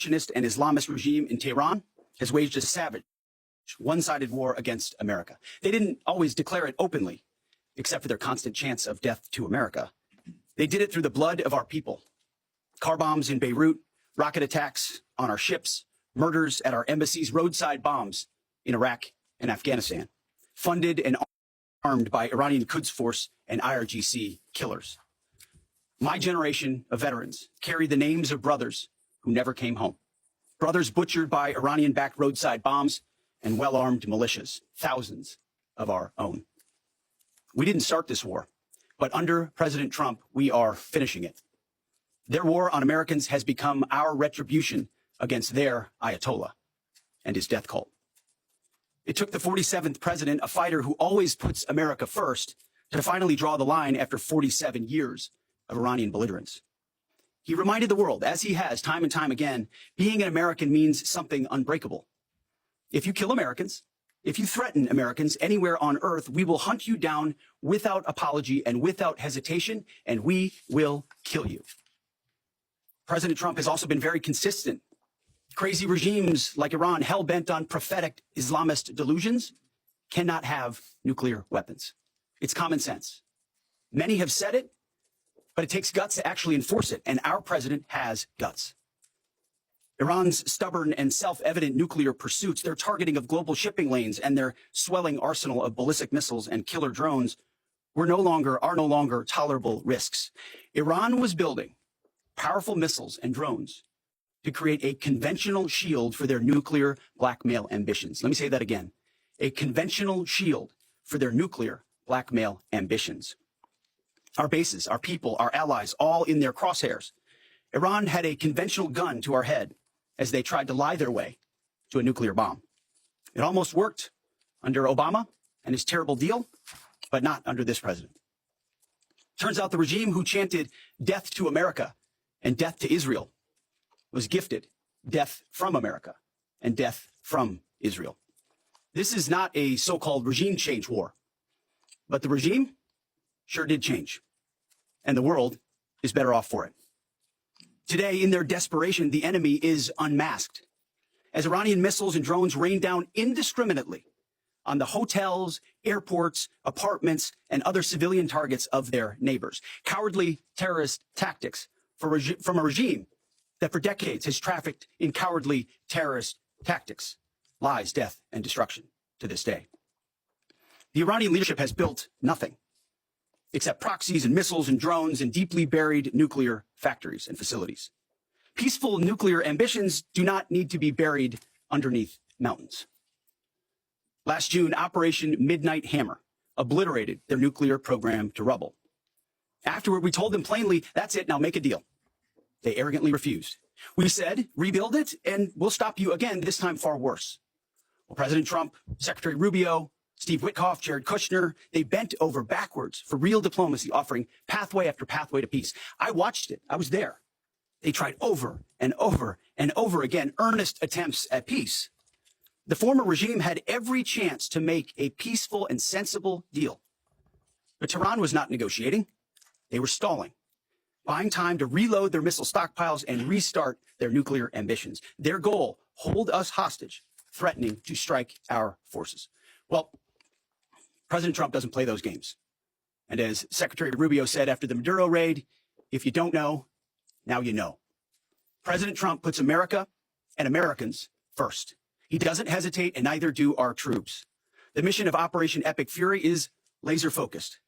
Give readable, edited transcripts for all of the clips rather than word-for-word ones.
and Islamist regime in Tehran has waged a savage, one-sided war against America. They didn't always declare it openly, except for their constant chants of death to America. They did it through the blood of our people. Car bombs in Beirut, rocket attacks on our ships, murders at our embassies, roadside bombs in Iraq and Afghanistan, funded and armed by Iranian Quds Force and IRGC killers. My generation of veterans carry the names of brothers who never came home. Brothers butchered by Iranian-backed roadside bombs and well-armed militias, thousands of our own. We didn't start this war, but under President Trump, we are finishing it. Their war on Americans has become our retribution against their Ayatollah and his death cult. It took the 47th president, a fighter who always puts America first, to finally draw the line after 47 years of Iranian belligerence. He reminded the world, as he has time and time again, being an American means something unbreakable. If you kill Americans, if you threaten Americans anywhere on earth, we will hunt you down without apology and without hesitation, and we will kill you. President Trump has also been very consistent. Crazy regimes like Iran, hell-bent on prophetic Islamist delusions, cannot have nuclear weapons. It's common sense. Many have said it, but it takes guts to actually enforce it, and our president has guts. Iran's stubborn and self-evident nuclear pursuits, their targeting of global shipping lanes, and their swelling arsenal of ballistic missiles and killer drones are no longer tolerable risks. Iran was building powerful missiles and drones to create a conventional shield for their nuclear blackmail ambitions. Let me say that again. A conventional shield for their nuclear blackmail ambitions. Our bases, our people, our allies, all in their crosshairs. Iran had a conventional gun to our head as they tried to lie their way to a nuclear bomb. It almost worked under Obama and his terrible deal, but not under this president. Turns out the regime who chanted death to America and death to Israel was gifted death from America and death from Israel. This is not a so-called regime change war, but the regime sure did change, and the world is better off for it. Today, in their desperation, the enemy is unmasked as Iranian missiles and drones rain down indiscriminately on the hotels, airports, apartments, and other civilian targets of their neighbors. Cowardly terrorist tactics from a regime that for decades has trafficked in cowardly terrorist tactics, lies, death, and destruction to this day. The Iranian leadership has built nothing except proxies and missiles and drones and deeply buried nuclear factories and facilities. Peaceful nuclear ambitions do not need to be buried underneath mountains. Last June, Operation Midnight Hammer obliterated their nuclear program to rubble. Afterward, we told them plainly, that's it, now make a deal. They arrogantly refused. We said, rebuild it, and we'll stop you again, this time far worse. Well, President Trump, Secretary Rubio, Steve Witkoff, Jared Kushner, they bent over backwards for real diplomacy, offering pathway after pathway to peace. I watched it. I was there. They tried over and over and over again, earnest attempts at peace. The former regime had every chance to make a peaceful and sensible deal. But Tehran was not negotiating. They were stalling, buying time to reload their missile stockpiles and restart their nuclear ambitions. Their goal, hold us hostage, threatening to strike our forces. Well, President Trump doesn't play those games. And as Secretary Rubio said after the Maduro raid, if you don't know, now you know. President Trump puts America and Americans first. He doesn't hesitate, and neither do our troops. The mission of Operation Epic Fury is laser focused.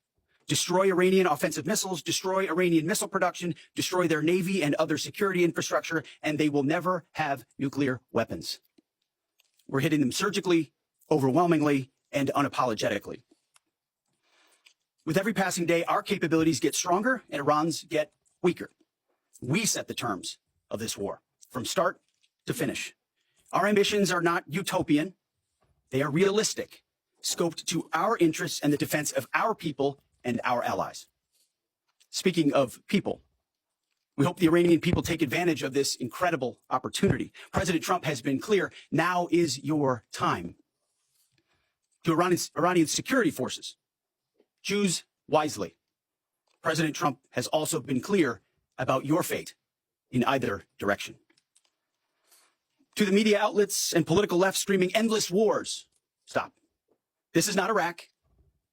Destroy Iranian offensive missiles, destroy Iranian missile production, destroy their navy and other security infrastructure, and they will never have nuclear weapons. We're hitting them surgically, overwhelmingly, and unapologetically. With every passing day, our capabilities get stronger and Iran's get weaker. We set the terms of this war from start to finish. Our ambitions are not utopian. They are realistic, scoped to our interests and the defense of our people and our allies. Speaking of people, we hope the Iranian people take advantage of this incredible opportunity. President Trump has been clear, now is your time. To Iranian security forces, choose wisely. President Trump has also been clear about your fate in either direction. To the media outlets and political left screaming endless wars, stop. This is not Iraq.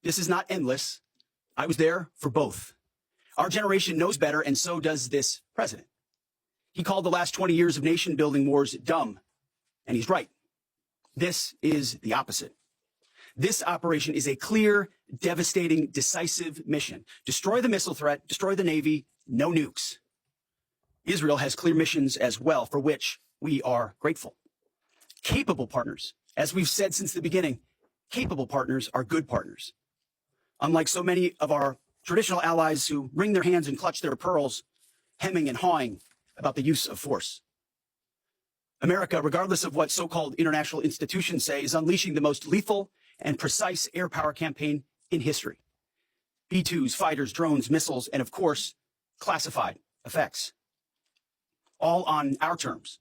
This is not endless. I was there for both. Our generation knows better, and so does this president. He called the last 20 years of nation-building wars dumb, and he's right. This is the opposite. This operation is a clear, devastating, decisive mission. Destroy the missile threat, destroy the Navy, no nukes. Israel has clear missions as well, for which we are grateful. Capable partners, as we've said since the beginning, capable partners are good partners. Unlike so many of our traditional allies who wring their hands and clutch their pearls, hemming and hawing about the use of force. America, regardless of what so-called international institutions say, is unleashing the most lethal and precise air power campaign in history. B-2s, fighters, drones, missiles, and of course, classified effects. All on our terms,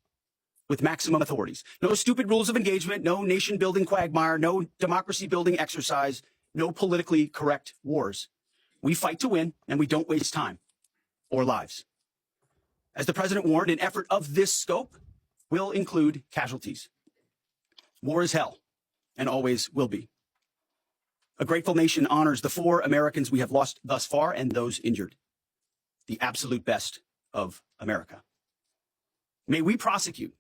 with maximum authorities. No stupid rules of engagement, no nation-building quagmire, no democracy-building exercise, no politically correct wars. We fight to win, and we don't waste time or lives. As the president warned, an effort of this scope will include casualties. War is hell, and always will be. A grateful nation honors the 4 Americans we have lost thus far and those injured. The absolute best of America. May we prosecute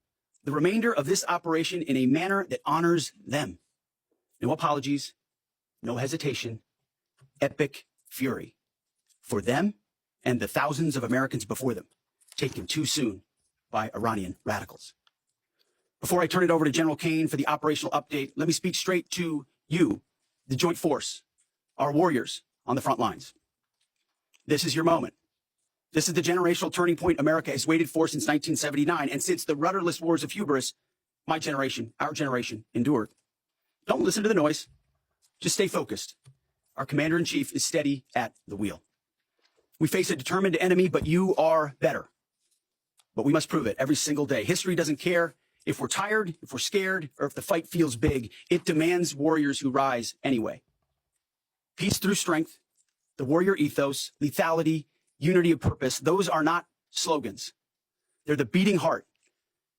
the remainder of this operation in a manner that honors them. No apologies, no hesitation, epic fury for them and the thousands of Americans before them, taken too soon by Iranian radicals. Before I turn it over to General Kane for the operational update, let me speak straight to you, the Joint Force, our warriors on the front lines. This is your moment. This is the generational turning point America has waited for since 1979, and since the rudderless wars of hubris, my generation, our generation, endured. Don't listen to the noise. Just stay focused. Our commander-in-chief is steady at the wheel. We face a determined enemy, but you are better. But we must prove it every single day. History doesn't care if we're tired, if we're scared, or if the fight feels big. It demands warriors who rise anyway. Peace through strength, the warrior ethos, lethality, unity of purpose, those are not slogans. They're the beating heart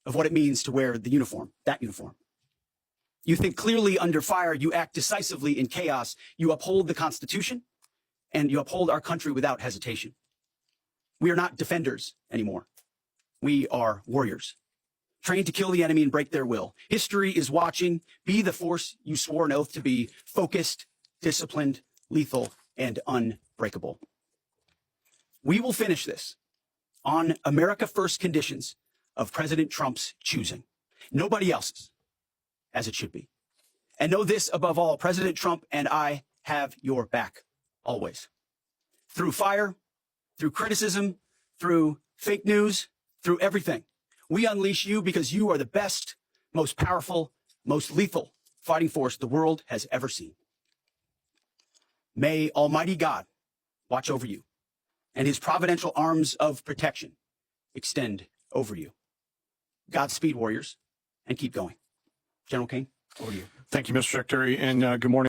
of what it means to wear the uniform, that uniform. You think clearly under fire, you act decisively in chaos, you uphold the Constitution, and you uphold our country without hesitation. We are not defenders anymore. We are warriors, trained to kill the enemy and break their will. History is watching. Be the force you swore an oath to be: focused, disciplined, lethal, and unbreakable. We will finish this on America First conditions of President Trump's choosing. Nobody else's, as it should be. And know this above all, President Trump and I have your back, always. Through fire, through criticism, through fake news, through everything. We unleash you because you are the best, most powerful, most lethal fighting force the world has ever seen. May Almighty God watch over you, and his providential arms of protection extend over you. Godspeed, warriors, and keep going. General Kane, over to you. Thank you, Mr. Secretary, and good morning.